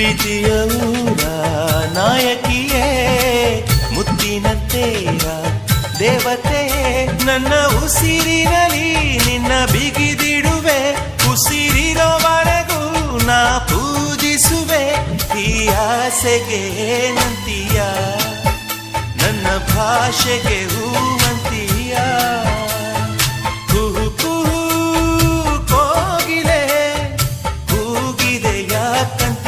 ಪ್ರೀತಿಯ ಊರ ನಾಯಕಿಯೇ ಮುತ್ತಿನ ತೇರ ದೇವತೆ ನನ್ನ ಉಸಿರಿನಲ್ಲಿ ನಿನ್ನ ಬಿಗಿದಿಡುವೆ ಉಸಿರಿರೋವರೆಗೂ ನಾ ಪೂಜಿಸುವೆ ಈ ಆಸೆಗೆ ನಂತೀಯ ನನ್ನ ಭಾಷೆಗೆ ಹೂವಂತೀಯ ಕುಹು ಕುಹು ಕೋಗಿಲೆ ಕೂಗಿದೆ ಯಾಕಂತ